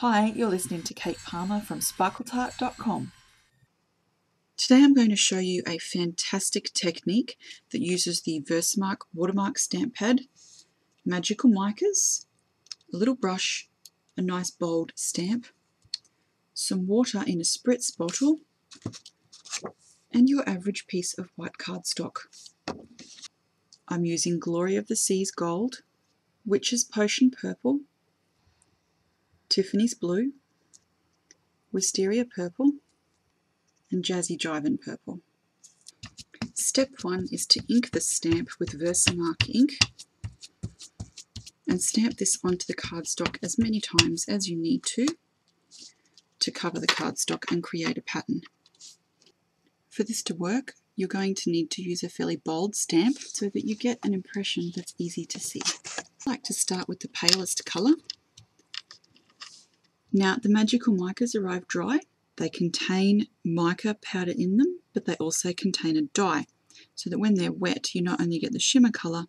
Hi, you're listening to Kate Palmer from SparkleTart.com. Today I'm going to show you a fantastic technique that uses the Versamark Watermark stamp pad, magical micas, a little brush, a nice bold stamp, some water in a spritz bottle, and your average piece of white cardstock. I'm using Glory of the Seas Gold, Witch's Potion Purple, Tiffany's Blue, Wisteria Purple, and Jazzy Jivin Purple. Step 1 is to ink the stamp with Versamark ink and stamp this onto the cardstock as many times as you need to cover the cardstock and create a pattern. For this to work, you're going to need to use a fairly bold stamp so that you get an impression that's easy to see. I like to start with the palest colour. Now, the magical micas arrive dry. They contain mica powder in them, but they also contain a dye, so that when they're wet, you not only get the shimmer colour,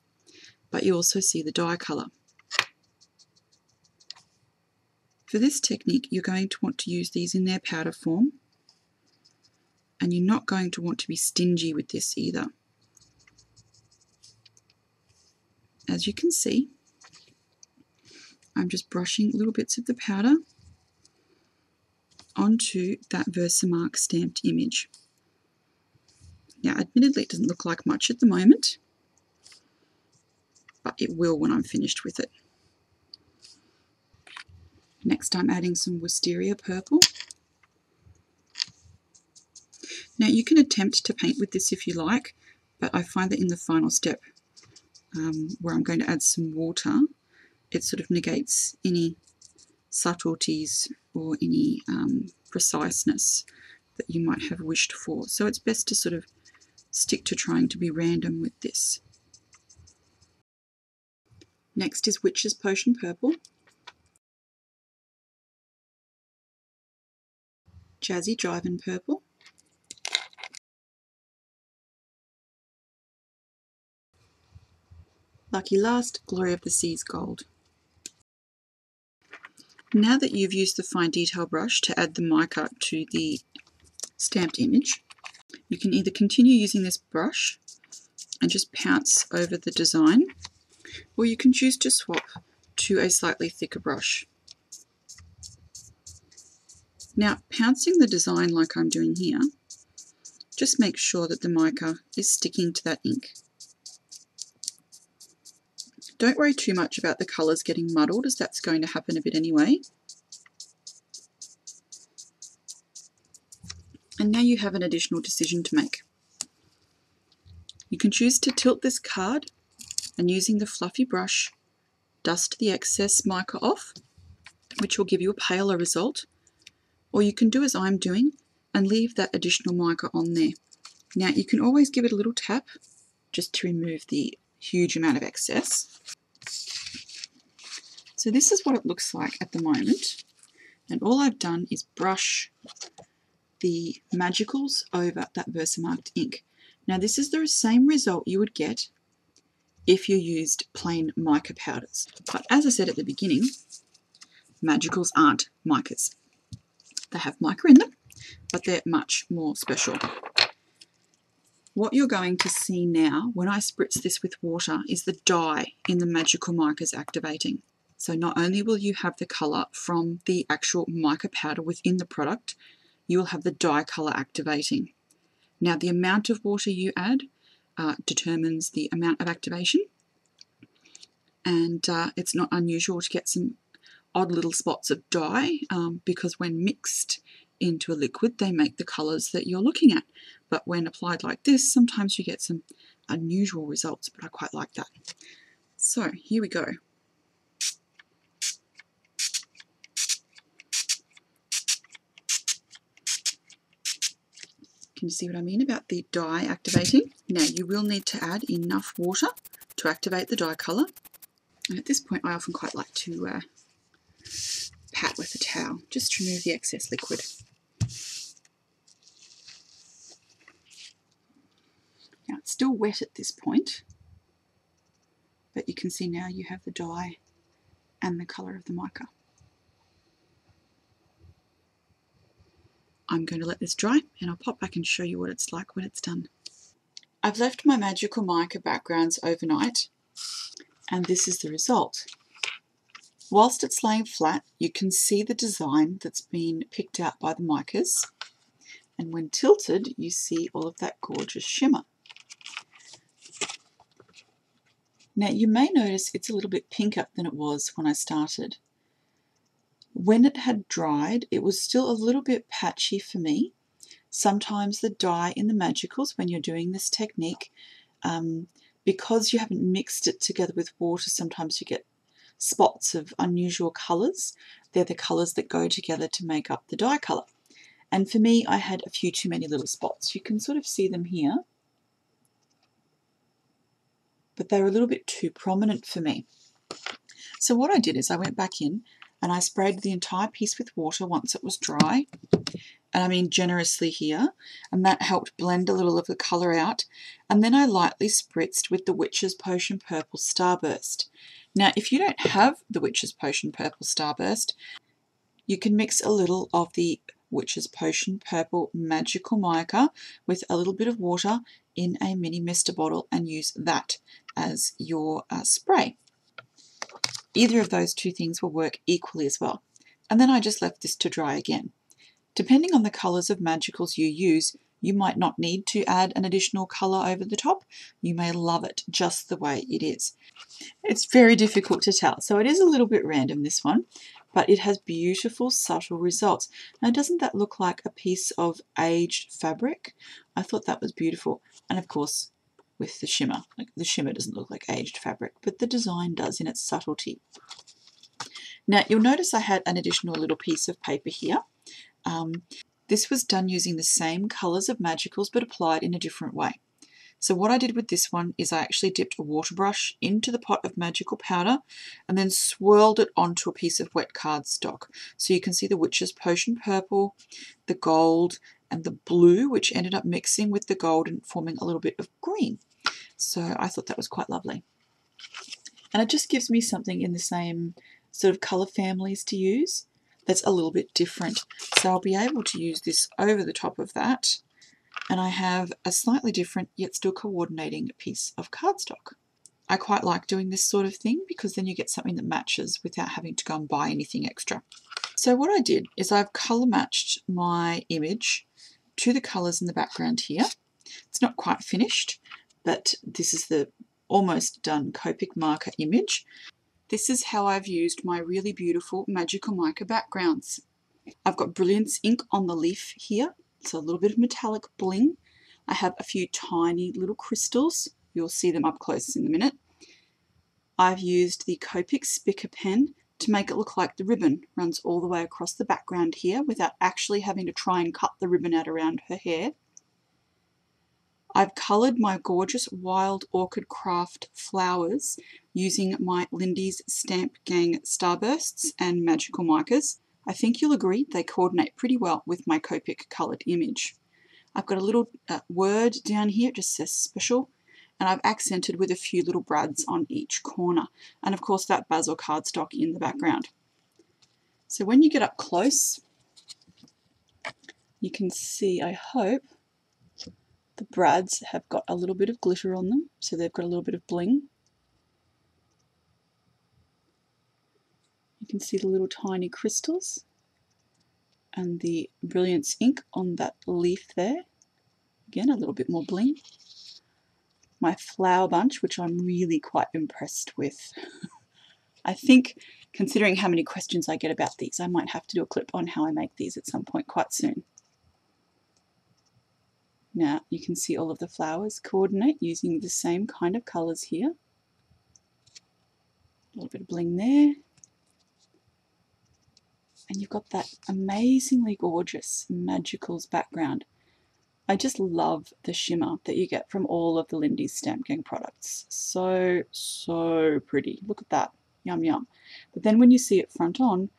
but you also see the dye colour. For this technique, you're going to want to use these in their powder form, and you're not going to want to be stingy with this either. As you can see, I'm just brushing little bits of the powder onto that Versamark stamped image. Now, admittedly, it doesn't look like much at the moment, but it will when I'm finished with it. Next, I'm adding some Wisteria Purple. Now, you can attempt to paint with this if you like, but I find that in the final step, where I'm going to add some water, it sort of negates any subtleties or any preciseness that you might have wished for. So it's best to sort of stick to trying to be random with this. Next is Witch's Potion Purple, Jazzy Jivin Purple, lucky last, Glory of the Seas Gold. Now that you've used the fine detail brush to add the mica to the stamped image, you can either continue using this brush and just pounce over the design, or you can choose to swap to a slightly thicker brush. Now, pouncing the design like I'm doing here, just make sure that the mica is sticking to that ink. Don't worry too much about the colours getting muddled, as that's going to happen a bit anyway. And now you have an additional decision to make. You can choose to tilt this card and, using the fluffy brush, dust the excess mica off, which will give you a paler result, or you can do as I'm doing and leave that additional mica on there. Now, you can always give it a little tap just to remove the huge amount of excess. So this is what it looks like at the moment, and all I've done is brush the magicals over that Versamark ink. Now, this is the same result you would get if you used plain mica powders, but as I said at the beginning, magicals aren't micas. They have mica in them, but they're much more special. What you're going to see now when I spritz this with water is the dye in the magical micas activating. So not only will you have the colour from the actual mica powder within the product, you will have the dye colour activating. Now, the amount of water you add determines the amount of activation, and it's not unusual to get some odd little spots of dye because when mixed into a liquid, they make the colours that you're looking at. But when applied like this, sometimes you get some unusual results, but I quite like that. So here we go. Can you see what I mean about the dye activating? Now, you will need to add enough water to activate the dye colour. And at this point, I often quite like to pat with a towel, just to remove the excess liquid. Now, it's still wet at this point, but you can see now you have the dye and the colour of the mica. I'm going to let this dry and I'll pop back and show you what it's like when it's done. I've left my magical mica backgrounds overnight and this is the result. Whilst it's laying flat, you can see the design that's been picked out by the micas, and when tilted you see all of that gorgeous shimmer. Now you may notice it's a little bit pinker than it was when I started. When it had dried, it was still a little bit patchy for me. Sometimes the dye in the magicals, when you're doing this technique, because you haven't mixed it together with water, sometimes you get spots of unusual colours. They're the colours that go together to make up the dye colour. And for me, I had a few too many little spots. You can sort of see them here, but they were a little bit too prominent for me. So what I did is I went back in and I sprayed the entire piece with water once it was dry, and I mean generously here, and that helped blend a little of the colour out. And then I lightly spritzed with the Witch's Potion Purple Starburst. Now if you don't have the Witch's Potion Purple Starburst, you can mix a little of the Witch's Potion Purple Magical Mica with a little bit of water in a mini mister bottle and use that as your spray. Either of those two things will work equally as well. And then I just left this to dry again. Depending on the colours of magicals you use, you might not need to add an additional colour over the top. You may love it just the way it is. It's very difficult to tell, so it is a little bit random, this one, but it has beautiful, subtle results. Now, doesn't that look like a piece of aged fabric? I thought that was beautiful. And of course, with the shimmer, like the shimmer doesn't look like aged fabric, but the design does in its subtlety. Now, you'll notice I had an additional little piece of paper here. This was done using the same colours of magicals but applied in a different way. So what I did with this one is I actually dipped a water brush into the pot of magical powder and then swirled it onto a piece of wet cardstock. So you can see the Witch's Potion Purple, the gold and the blue, which ended up mixing with the gold and forming a little bit of green. So I thought that was quite lovely. And it just gives me something in the same sort of colour families to use that's a little bit different. So I'll be able to use this over the top of that, and I have a slightly different yet still coordinating piece of cardstock. I quite like doing this sort of thing because then you get something that matches without having to go and buy anything extra. So what I did is I've colour matched my image to the colours in the background here. It's not quite finished, but this is the almost done Copic marker image. This is how I've used my really beautiful magical mica backgrounds. I've got Brilliance ink on the leaf here, so a little bit of metallic bling. I have a few tiny little crystals. You'll see them up close in a minute. I've used the Copic Spicker pen to make it look like the ribbon runs all the way across the background here without actually having to try and cut the ribbon out around her hair. I've coloured my gorgeous Wild Orchid Craft flowers using my Lindy's Stamp Gang Starbursts and Magical Micas. I think you'll agree they coordinate pretty well with my Copic coloured image. I've got a little word down here, it just says special, and I've accented with a few little brads on each corner. And of course that basil cardstock in the background. So when you get up close, you can see, I hope, the brads have got a little bit of glitter on them, so they've got a little bit of bling. You can see the little tiny crystals and the Brilliance ink on that leaf there. Again, a little bit more bling. My flower bunch, which I'm really quite impressed with. I think, considering how many questions I get about these, I might have to do a clip on how I make these at some point quite soon. Now you can see all of the flowers coordinate using the same kind of colours here. A little bit of bling there. And you've got that amazingly gorgeous magicals background. I just love the shimmer that you get from all of the Lindy's Stamp Gang products. So, so pretty. Look at that. Yum, yum. But then when you see it front on,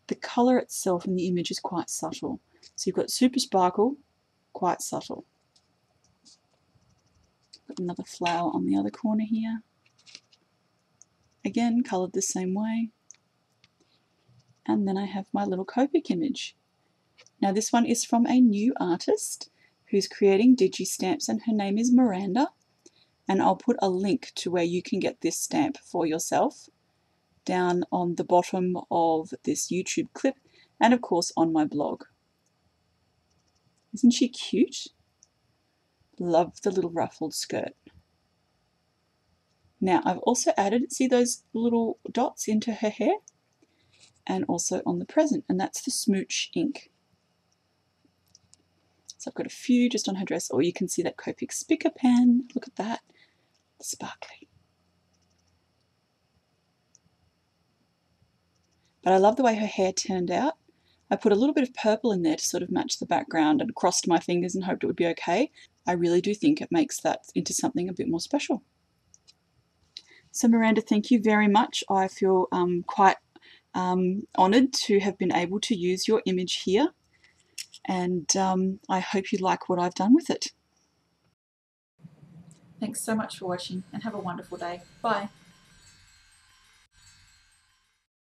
the colour itself in the image is quite subtle. So you've got super sparkle, quite subtle. Got another flower on the other corner here. Again, coloured the same way. And then I have my little Copic image. Now this one is from a new artist who's creating Digi stamps, and her name is Miranda, and I'll put a link to where you can get this stamp for yourself down on the bottom of this YouTube clip, and of course on my blog. Isn't she cute? Love the little ruffled skirt. Now I've also added, see those little dots into her hair? And also on the present, and that's the smooch ink. So I've got a few just on her dress, or you can see that Copic Spicker pen. Look at that, sparkly. But I love the way her hair turned out. I put a little bit of purple in there to sort of match the background and crossed my fingers and hoped it would be okay. I really do think it makes that into something a bit more special. So Miranda, thank you very much. I feel quite honoured to have been able to use your image here, and I hope you like what I've done with it. Thanks so much for watching, and have a wonderful day. Bye.